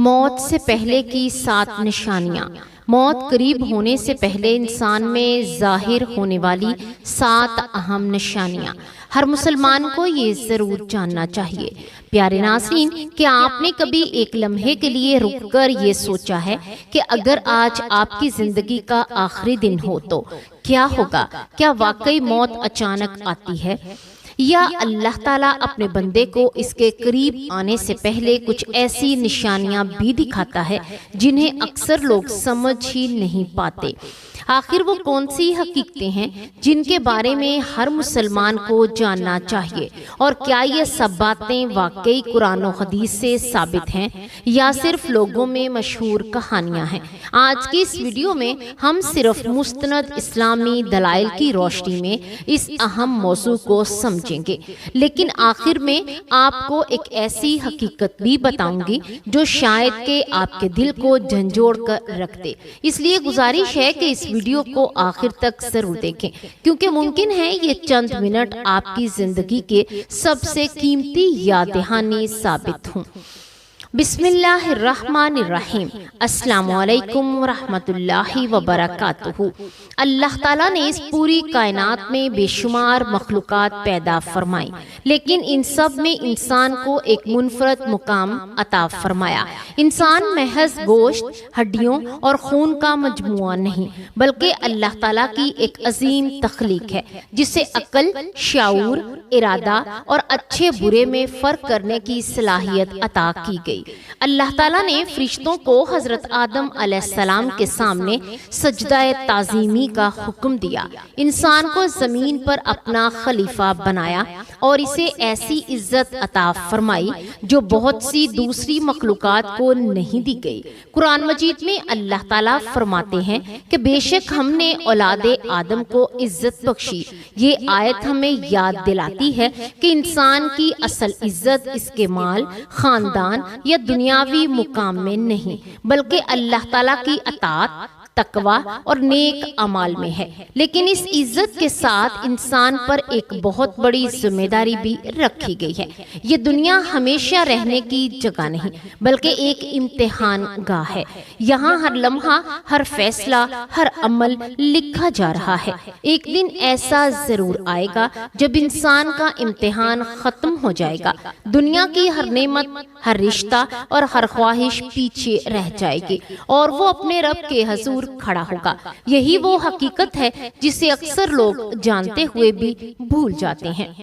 मौत से पहले की 7 निशानियां। मौत करीब होने से पहले इंसान में जाहिर होने वाली 7 अहम निशानियां हर मुसलमान को ये जरूर जानना चाहिए। प्यारे नाज़रीन, क्या आपने कभी एक लम्हे के लिए रुककर ये सोचा है कि अगर आज आपकी जिंदगी का आखिरी दिन हो तो क्या होगा? क्या वाकई मौत अचानक आती है या अल्लाह ताला अपने बंदे को इसके करीब आने से पहले कुछ ऐसी निशानियां भी दिखाता है जिन्हें अक्सर लोग समझ ही नहीं पाते? आखिर वो कौन सी हकीकतें हैं जिनके बारे में हर मुसलमान को जानना चाहिए? और क्या ये सब बातें वाकई कुरान और हदीस से साबित हैं या सिर्फ लोगों में मशहूर कहानियां हैं? आज की इस वीडियो में हम सिर्फ मुस्तनद इस्लामी दलाइल की रोशनी में इस अहम मौजू को समझेंगे, लेकिन आखिर में आपको एक ऐसी हकीकत भी बताऊंगी जो शायद के आपके दिल को झंझोड़ कर रख दे। इसलिए गुजारिश है कि इस वीडियो को आखिर तक जरूर देखें, क्योंकि मुमकिन है ये चंद मिनट आपकी जिंदगी के सबसे कीमती याद दहानी साबित हों। बिस्मिल्लाहिर्रहमानिर्रहीम। अस्सलामुअलैकुम वरहमतुल्लाहि वबरकातुहू। अल्लाह ताला ने इस पूरी कायनात में बेशुमार मखलूकात पैदा फरमाई, लेकिन इन सब में इंसान को एक मुनफरद मुकाम अता फरमाया। इंसान महज गोश्त, हड्डियों और खून का मजमुआ नहीं, बल्कि अल्लाह ताला की एक अजीम तख्लीक है जिसे अक्ल, शाऊर, इरादा और अच्छे बुरे में फर्क करने की सलाहियत अता की गई। अल्लाह ताला ने फरिश्तों को हजरत आदम अलैहिस्सलाम के सामने सजदाए ताज़ीमी का हुक्म दिया, इंसान को जमीन पर अपना खलीफा बनाया और इसे ऐसी इज्जत अता फरमाई जो बहुत सी दूसरी मखलूकात को नहीं दी गई। कुरान मजीद में अल्लाह ताला फरमाते हैं कि बेशक हमने औलादे आदम को इज्जत बख्शी। ये आयत हमें याद दिलाती है कि इंसान की असल इज्जत इसके माल, खानदान या दुनियावी मुकाम में नहीं, बल्कि अल्लाह ताला की अताअत, तकवा और नेक अमाल में है। लेकिन इस इज्जत के साथ इंसान पर एक बहुत बड़ी जिम्मेदारी भी रखी गई है। ये दुनिया हमेशा रहने की जगह नहीं, बल्कि एक इम्तिहान गाह है। यहाँ हर लम्हा, हर फैसला, हर अमल लिखा जा रहा है। एक दिन ऐसा जरूर आएगा जब इंसान का इम्तिहान खत्म हो जाएगा। दुनिया की हर नेमत, हर रिश्ता और हर ख्वाहिश पीछे रह जाएगी और वो अपने रब के हजूर खड़ा होगा। यही वो हकीकत है जिसे अक्सर लोग जानते हुए भी भूल जाते हैं।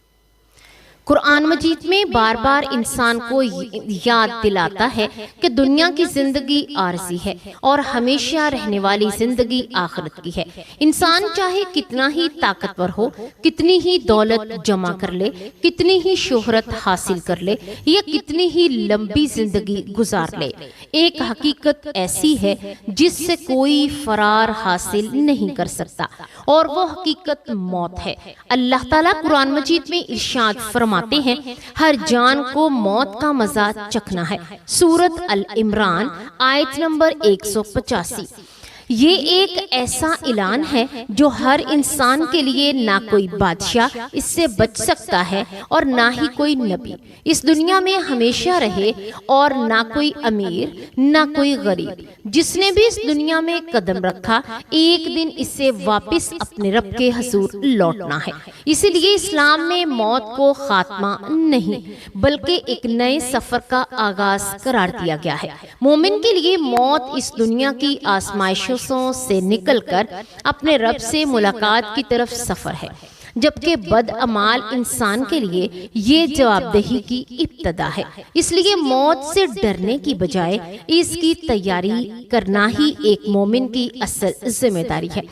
कुरान मजीद में बार बार इंसान को याद दिलाता है कि दुनिया की जिंदगी आरजी है और हमेशा रहने वाली जिंदगी आखिरत की है। इंसान चाहे कितना ही ताकतवर हो, कितनी ही दौलत जमा कर ले, कितनी ही शोहरत हासिल कर ले या कितनी ही लंबी जिंदगी गुजार ले, एक हकीकत ऐसी है जिससे कोई फरार हासिल नहीं कर सकता और वो हकीकत मौत है। अल्लाह ताला कुरान मजीद में इरशाद फरमाते हैं, हर जान को मौत का मजा चखना है। सूरत अल इमरान आयत नंबर 185। ये एक ऐसा ऐलान है जो हर इंसान के लिए ना कोई बादशाह इससे बच सकता है और ना ही कोई नबी इस दुनिया में हमेशा रहे, और ना कोई अमीर ना कोई गरीब। जिसने भी इस दुनिया में कदम रखा एक दिन इससे वापस अपने रब के हजूर लौटना है। इसीलिए इस्लाम में मौत को खात्मा नहीं बल्कि एक नए सफर का आगाज करार दिया गया है। मोमिन के लिए मौत इस दुनिया की आजमाइशों से निकलकर अपने रब से मुलाकात की तरफ सफर है, जबकि बदअमाल इंसान के लिए ये जवाबदेही की इब्तदा है। इसलिए मौत से डरने की बजाय इसकी तैयारी करना ही एक मोमिन की असल जिम्मेदारी है।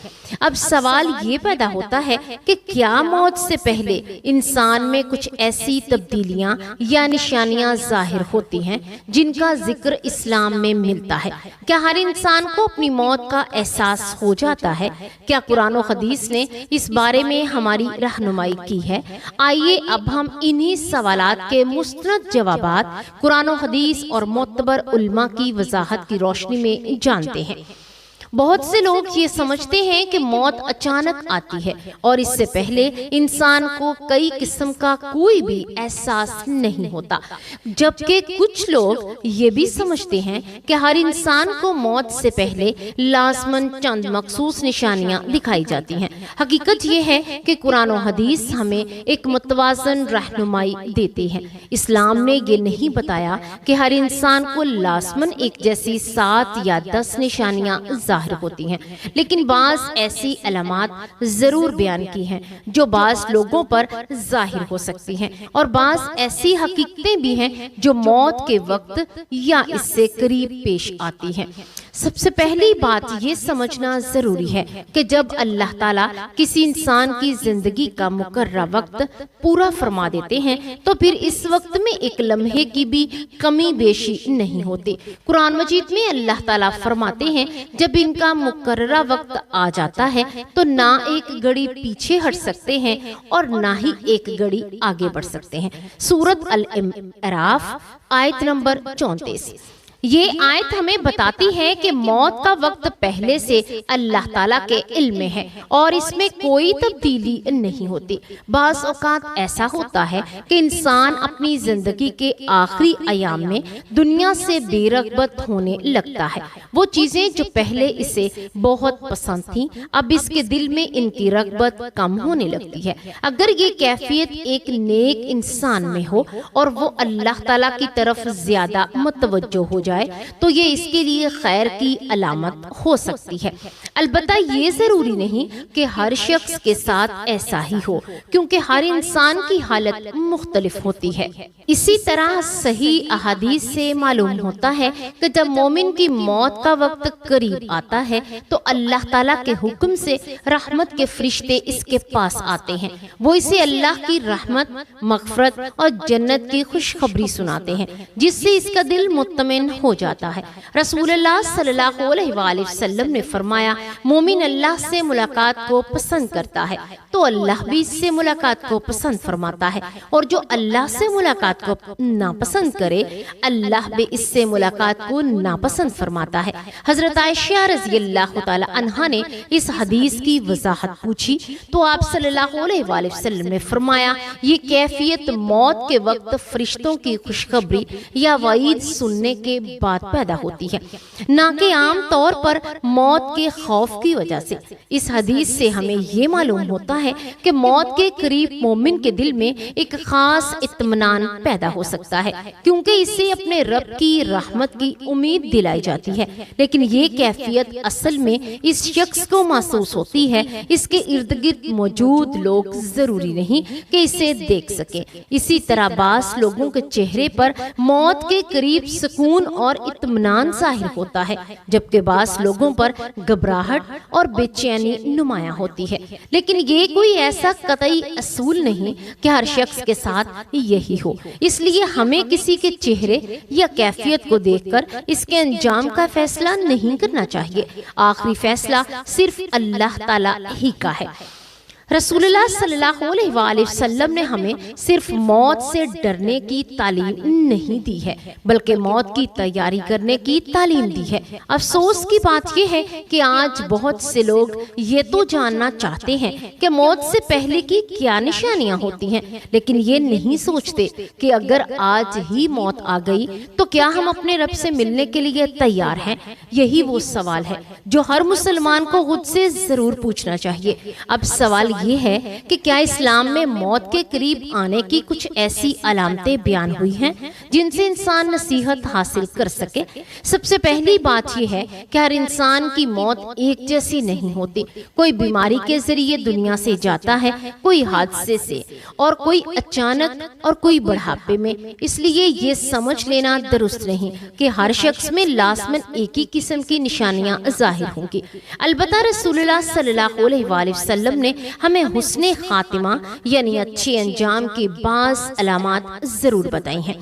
अब सवाल ये पैदा होता है कि क्या मौत से पहले इंसान में कुछ ऐसी तब्दीलियां या निशानियां जाहिर होती हैं जिनका जिक्र इस्लाम में मिलता है? क्या हर इंसान को अपनी मौत का एहसास हो जाता है? क्या कुरान और हदीस ने इस बारे में हमारी रहनुमाई की है? आइए अब हम इन्हीं सवालात के मुस्तनद जवाबात कुरान और हदीस और मोतबर उल्मा की वजाहत की रोशनी में जानते हैं। बहुत से लोग ये समझते हैं कि मौत अचानक आती है और इससे पहले इंसान को कई किस्म का कोई भी एहसास नहीं होता, जबकि कुछ लोग ये भी समझते हैं कि हर इंसान को मौत से पहले लाज़मन चंद मखसूस निशानियां दिखाई जाती हैं। हकीकत ये है कि कुरान और हदीस हमें एक मुतवाज़न रहनुमाई देते हैं। इस्लाम ने ये नहीं बताया कि हर इंसान को लाज़मन एक जैसी 7 या 10 निशानियां जाहिर होती हैं, लेकिन बाज़ ऐसी अलामात जरूर बयान की हैं जो बाज़ लोगों पर जाहिर हो सकती हैं, और बाज़ ऐसी हकीकतें भी हैं जो मौत के वक्त या इससे करीब पेश आती हैं। सबसे पहली बात ये समझना जरूरी है कि जब अल्लाह ताला किसी इंसान की जिंदगी का मुकर्ररा वक्त पूरा फरमा देते हैं तो फिर इस वक्त में एक लम्हे की भी कमी बेशी नहीं होती। कुरान मजीद में अल्लाह ताला फरमाते हैं, जब इनका मुकर्ररा वक्त आ जाता है तो ना एक घड़ी पीछे हट सकते हैं और ना ही एक घड़ी आगे बढ़ सकते हैं। सूरत अल-अराफ आयत नंबर 34। ये आयत हमें बताती है कि मौत का वक्त पहले से अल्लाह ताला के इल्म में है और इसमें कोई तब्दीली नहीं होती। बाज़ औक़ात ऐसा होता है कि इंसान अपनी जिंदगी के आखिरी अयाम में दुनिया से बेरग़बत होने लगता है। वो चीजें जो पहले इसे बहुत पसंद थी, अब इसके दिल में इनकी रग़बत कम होने लगती है। अगर ये कैफियत एक नेक इंसान में हो और वो अल्लाह ताला की तरफ ज्यादा मुतवज्जो हो जाए तो ये इसके लिए खैर की अलामत हो सकती है। अलबत्ता ये जरूरी नहीं कि हर शख्स के साथ ऐसा ही हो, क्योंकि हर इंसान की हालत मुख्तलिफ होती है। इसी तरह सही अहादीस से मालूम होता है कि जब मोमिन की मौत का वक्त करीब आता है तो अल्लाह ताला के हुक्म से रहमत के फरिश्ते इसके पास आते हैं। वो इसे अल्लाह की रहमत, मग़फ़िरत और जन्नत की खुशखबरी सुनाते हैं, जिससे इसका दिल मुत्तमिन हो जाता है। रसूलुल्लाह सल्लल्लाहु अलैहि वसल्लम ने फरमाया, मोमिन अल्लाह से मुलाकात को पसंद करता है तो अल्लाह भी इससे मुलाकात को पसंद फरमाता है, और जो अल्लाह से मुलाकात को नापसंद करे अल्लाह भी इससे मुलाकात को नापसंद फरमाता है। हजरत आयशा रज़ियल्लाहु ताला अन्हा ने इस हदीस की वजाहत पूछी तो आप सल्लल्लाहु अलैहि वसल्लम ने फरमाया, ये कैफियत मौत के वक्त फरिश्तों की खुशखबरी या वईद सुनने के बाद पैदा होती है, ना कि आम तौर पर मौत के खौफ की वजह से। इस हदीस से हमें ये मालूम होता है कि मौत के करीब मोमिन के दिल में एक खास इत्मीनान पैदा हो सकता है, क्योंकि इससे अपने रब की रहमत की उम्मीद दिलाई जाती है। लेकिन ये कैफियत असल में इस शख्स को महसूस होती है, इसके इर्द गिर्द मौजूद लोग जरूरी नहीं कि इसे देख सके। इसी तरह बास लोगों के चेहरे पर मौत के करीब सुकून और इत्मीनान जाहिर होता है, जबकि बास लोगों पर घबराहट और बेचैनी नुमाया होती है। लेकिन ये कोई ऐसा कतई असूल नहीं कि हर शख्स के साथ यही हो, इसलिए हमें किसी के चेहरे या कैफियत को देखकर इसके अंजाम का फैसला नहीं करना चाहिए। आखिरी फैसला सिर्फ अल्लाह ताला ही का है। रसूलुल्लाह सल्लल्लाहु अलैहि वसल्लम ने हमें सिर्फ मौत से डरने की तालीम नहीं दी है, बल्कि मौत की तैयारी करने की तालीम दी है। अफसोस की बात यह है कि आज बहुत से लोग ये तो जानना चाहते हैं कि मौत से पहले की क्या निशानियां होती हैं, लेकिन ये नहीं सोचते कि अगर आज ही मौत आ गई तो क्या हम अपने रब से मिलने के लिए तैयार हैं। यही वो सवाल है जो हर मुसलमान को खुद से जरूर पूछना चाहिए। अब सवाल ये है कि क्या इस्लाम में मौत के करीब आने की कुछ ऐसी अलामतें बयान हुई हैं जिनसे इंसान नसीहत हासिल कर सके। सबसे पहली बात यह है कि हर इंसान की मौत एक जैसी नहीं होती। कोई बीमारी के जरिए दुनिया से जाता है, कोई हादसे से, और कोई अचानक और कोई बुढ़ापे में। इसलिए ये समझ लेना दुरुस्त नहीं कि हर शख्स में लाज़मन एक ही किस्म की निशानियां जाहिर होंगी। अलबत्ता रसूलुल्लाह सल्लल्लाहु अलैहि वसल्लम ने हमें हुस्ने खातिमा यानी अच्छे अंजाम की बाज़ अलामात जरूर बताई हैं।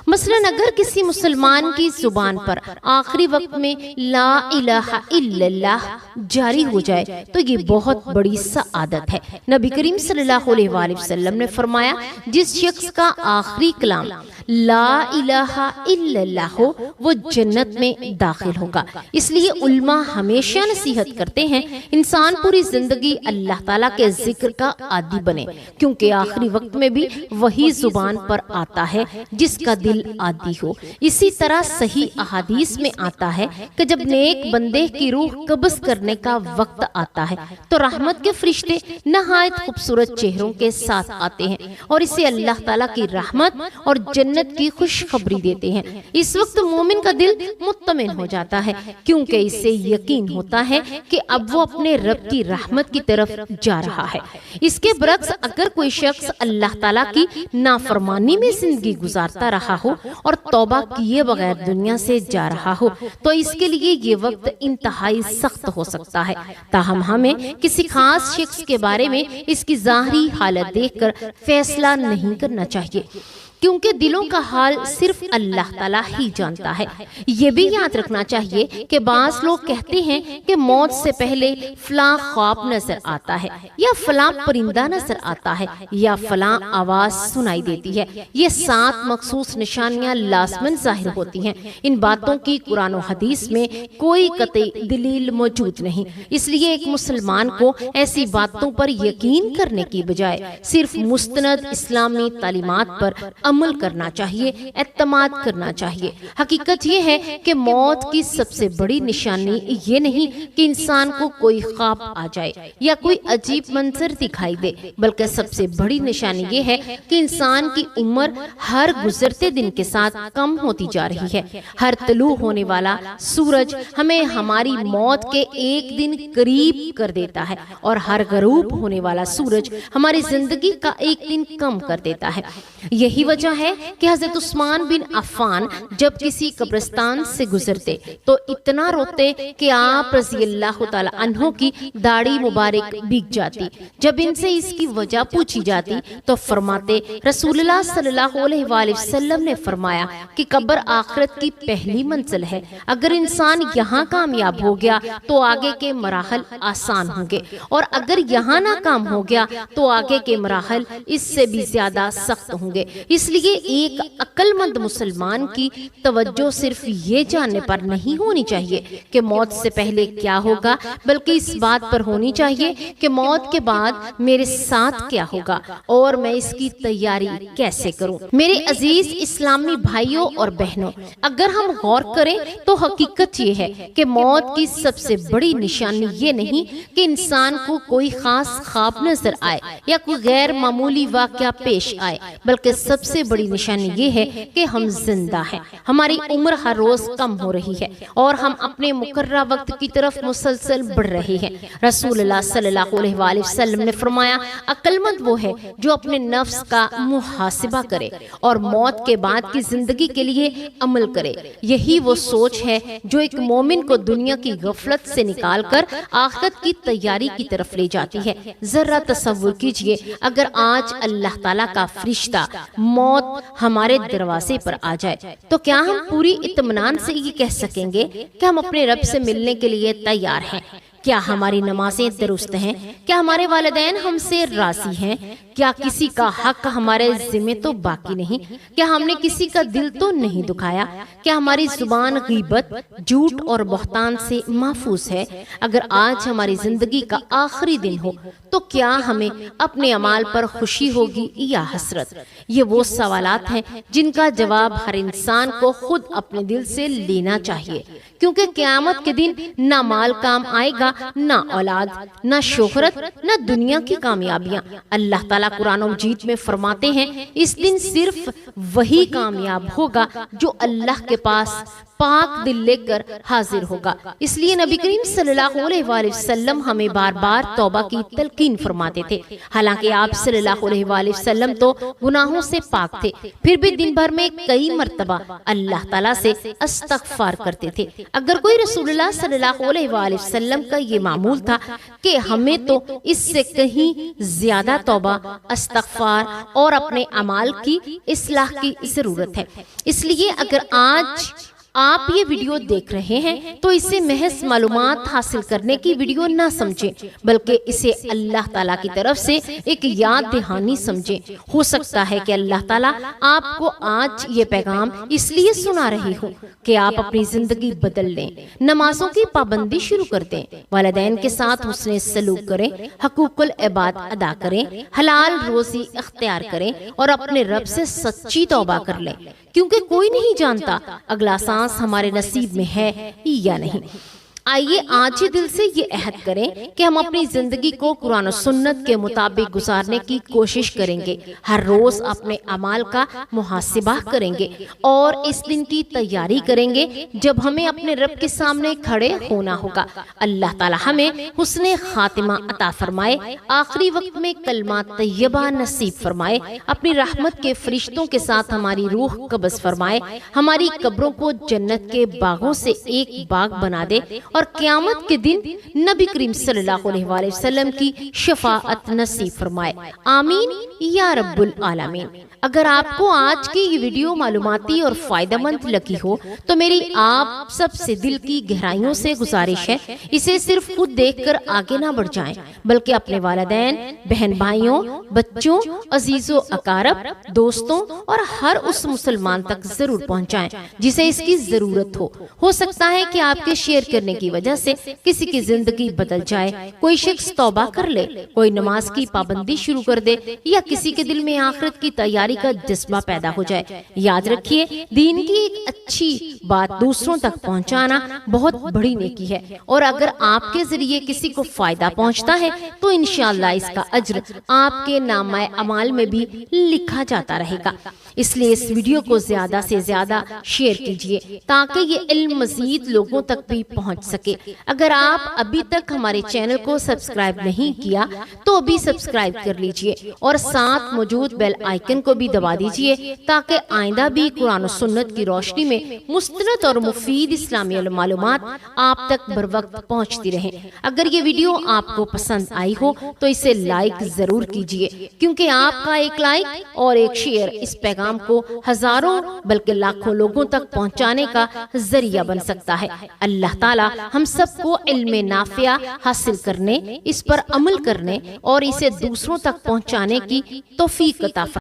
मसलन अगर किसी मुसलमान की जुबान पर आखिरी वक्त में ला इलाहा इल्लल्लाह जारी हो जाए तो ये बहुत बड़ी सआदत है। नबी करीम सल्लल्लाहु अलैहि वसल्लम ने फरमाया, जिस शख्स का आखिरी कलाम ला इलाहा इल्लल्लाह हो वो जन्नत में दाखिल होगा। इसलिए उल्मा हमेशा नसीहत करते हैं इंसान पूरी जिंदगी अल्लाह ताला के जिक्र का आदी बने, क्योंकि आखिरी वक्त में भी वही जुबान पर आता है जिसका दिल आदी हो। इसी तरह सही अहादीस में आता है कि जब नेक बंदे की रूह कब्ज़ करने का वक्त आता है तो रहमत के फरिश्ते नहायत खूबसूरत चेहरों के साथ आते हैं और इसे अल्लाह ताला की रहमत और जन्नत की खुशखबरी देते हैं। इस वक्त मोमिन का दिल मुत्तमिन हो जाता है, क्योंकि इसे यकीन होता है कि अब वो अपने रब की रहमत की तरफ जा रहा है। इसके बरक्स अगर कोई शख्स अल्लाह ताला की नाफरमानी में जिंदगी गुजारता रहा हो और तौबा किए बगैर दुनिया से जा रहा हो तो इसके लिए ये वक्त इंतहाई सख्त हो सकता है। ताहम हमें किसी खास शख्स के बारे में इसकी ज़ाहिरी हालत देखकर फैसला नहीं करना चाहिए, क्योंकि दिलों का हाल सिर्फ अल्लाह ताला ही जानता है। ये भी याद रखना चाहिए कि बाज़ लोग कहते हैं कि मौत से पहले फलां ख्वाब नजर आता है या फलां परिंदा नजर आता है या फलां आवाज सुनाई देती है। ये 7 मखसूस निशानियां लाज़मन जाहिर होती हैं। इन बातों की कुरान और हदीस में कोई कतई दलील मौजूद नहीं। इसलिए एक मुसलमान को ऐसी बातों पर यकीन करने की बजाय सिर्फ मुस्तनद इस्लामी तालीमात पर अमल करना चाहिए, एतमाद करना चाहिए। हकीकत ये है कि मौत की सबसे बड़ी निशानी ये नहीं कि इंसान को कोई ख्वाब आ जाए या कोई अजीब मंजर दिखाई दे, बल्कि सबसे बड़ी निशानी ये है कि इंसान की उम्र हर गुजरते दिन के साथ कम होती जा रही है। हर तलू होने वाला सूरज हमें हमारी मौत के एक दिन करीब कर देता है और हर गरूब होने वाला सूरज हमारी जिंदगी का एक दिन कम कर देता है। यही वजह है कि हजरत उस्मान बिन अफ़्फ़ान जब किसी कब्रिस्तान से गुजरते तो इतना रोते कि आप रज़ी अल्लाह तआला अन्हो की दाढ़ी मुबारक भीग जाती। जब इनसे इसकी वजह पूछी जाती तो फरमाते, रसूलुल्लाह सल्लल्लाहु अलैहि वसल्लम ने फरमाया कि कब्र आखिरत की पहली मंजिल है। अगर इंसान यहाँ कामयाब हो गया तो आगे के मराहल आसान होंगे, और अगर यहाँ नाकाम हो गया तो आगे के मराहल इससे भी ज्यादा सख्त होंगे। इसलिए एक अक्लमंद मुसलमान की तवज्जो सिर्फ ये जानने पर नहीं होनी चाहिए कि मौत से पहले क्या होगा, बल्कि इस बात पर होनी चाहिए कि मौत के बाद मेरे साथ क्या होगा और मैं इसकी तैयारी कैसे करूं। मेरे अजीज इस्लामी भाइयों और बहनों, अगर हम गौर करें तो हकीकत ये है कि मौत की सबसे बड़ी निशानी ये नहीं कि इंसान को कोई खास ख्वाब नजर आए या कोई गैर मामूली वाकया पेश आए, बल्कि सबसे बड़ी निशानी ये है कि हम जिंदा हैं। हमारी उम्र हर रोज कम हो रही है और हम अपने मुकर्रर वक्त की तरफ मुसलसल बढ़ रहे हैं। रसूलुल्लाह सल्लल्लाहु अलैहि वसल्लम ने फरमाया, अक्लमंद वो है जो अपने नफ्स का मुहासिबा करे और मौत के बाद की जिंदगी के लिए अमल करे। यही वो सोच है जो एक मोमिन को दुनिया की गफलत से निकालकर आखिरत की तैयारी की तरफ ले जाती है। जरा तसव्वुर कीजिए, अगर आज अल्लाह ताला का फरिश्ता मौत हमारे दरवाजे पर आ जाए तो क्या हम पूरी इत्मीनान से ये कह सकेंगे कि हम अपने रब से मिलने के लिए तैयार हैं? क्या हमारी नमाजें दुरुस्त हैं? क्या हमारे वालिदैन हमसे राजी हैं? क्या किसी का हक हमारे जिम्मे तो बाकी नहीं? क्या हमने किसी का दिल तो नहीं दुखाया? क्या हमारी जुबान गीबत, झूठ और बहतान से महफूज है? अगर आज हमारी जिंदगी का आखिरी दिन हो तो क्या हमें अपने अमाल पर खुशी होगी या हसरत? ये वो सवालात हैं जिनका जवाब हर इंसान को खुद अपने दिल से लेना चाहिए, क्योंकि क़यामत के दिन ना माल काम आएगा, ना औलाद, ना शोहरत, ना दुनिया की कामयाबियां। अल्लाह ताला कुरान मजीद में फरमाते हैं, इस दिन सिर्फ वही कामयाब होगा जो अल्लाह के पास पाक दिल लेकर हाजिर होगा। इसलिए नबी करीम सल्लल्लाहु अलैहि वसल्लम हमें बार बार तौबा की तलकीन फरमाते थे। हालांकि आप सल्लल्लाहु अलैहि वसल्लम तो गुनाहों से पाक थे, फिर भी दिन भर में कई मर्तबा अल्लाह ताला से इस्तगफार करते थे। अगर कोई रसूलुल्लाह सल्लल्लाहु अलैहि वसल्लम का ये मामूल था कि हमें तो इससे कहीं ज्यादा तौबा, इस्तगफार और अपने अमाल की इस्लाह की जरूरत है। इसलिए अगर आज आप ये वीडियो देख रहे हैं तो इसे महज मालूमात हासिल करने की वीडियो ना समझें, बल्कि इसे अल्लाह ताला की तरफ से एक याद दहानी समझें। हो सकता है कि अल्लाह ताला आपको आज ये पैगाम इसलिए सुना रही हो कि आप अपनी जिंदगी बदल लें, नमाजों की पाबंदी शुरू कर दें, वालिदैन के साथ हुस्ने सलूक करें, हकूकुल इबाद अदा करें, हलाल रोजी इख्तियार करें और अपने रब से सच्ची तौबा कर लें, क्योंकि कोई नहीं जानता अगला सांस हमारे नसीब में है या नहीं। आइए आज ही दिल से ये अहद करें कि हम अपनी जिंदगी को कुरान और सुन्नत के मुताबिक गुजारने की कोशिश करेंगे। हर रोज अपने अमाल का मुहासिबा करेंगे और इस दिन की तैयारी करेंगे जब हमें अपने रब के सामने खड़े होना होगा। अल्लाह ताला हमें हुस्ने खातिमा अता फरमाए, आखिरी वक्त में कलमा तैयबा नसीब फरमाए, अपनी रहमत के फरिश्तों के साथ हमारी रूह कब्ज़ फरमाए, हमारी कब्रों को जन्नत के बागों से एक बाग बना दे और क़यामत के दिन नबी करीम सल्लल्लाहु अलैहि वसल्लम की शफाअत नसीब फरमाए। आमीन या रब्बुल आलमीन। अगर आपको आज की ये वीडियो मालूमाती और फायदेमंद लगी हो तो मेरी आप सबसे दिल की गहराइयों से गुजारिश है, इसे सिर्फ खुद देखकर आगे ना बढ़ जाएं, बल्कि अपने वालिदैन, बहन भाइयों, बच्चों, अजीजों अकारब, दोस्तों और हर उस मुसलमान तक जरूर पहुंचाएं जिसे इसकी जरूरत हो सकता है कि आपके शेयर करने की वजह से किसी की जिंदगी बदल जाए, कोई शख्स तौबा कर ले, कोई नमाज की पाबंदी शुरू कर दे या किसी के दिल में आखिरत की तैयारी का जज्बा पैदा हो जाए। याद रखिए, दीन की एक अच्छी बात दूसरों तक पहुंचाना बहुत बड़ी नेकी है और अगर आपके जरिए किसी को फायदा पहुंचता है तो इंशाअल्लाह इसका अज्र आपके नामाए अमाल में भी लिखा जाता रहेगा। इसलिए इस वीडियो को ज्यादा से ज्यादा शेयर कीजिए ताकि ये इल्म मजीद लोगों तक भी पहुंच सके। अगर आप अभी तक हमारे चैनल को सब्सक्राइब नहीं किया तो अभी सब्सक्राइब कर लीजिए और साथ मौजूद बेल आइकन को भी दबा दीजिए ताकि आइंदा भी कुरान और सुन्नत की रोशनी में मुस्तनद और मुफीद इस्लामी मालूमात आप तक बर वक्त पहुँचती रहे। अगर ये वीडियो आपको पसंद आई हो तो इसे लाइक जरूर कीजिए, क्योंकि आपका एक लाइक और एक शेयर इस पैगाम को हजारों बल्कि लाखों लोगों तक पहुंचाने का जरिया बन सकता है। अल्लाह ताला हम सबको इल्म नाफिया हासिल करने, इस पर अमल करने और इसे दूसरों तक पहुंचाने की तौफीक अता फरमाए।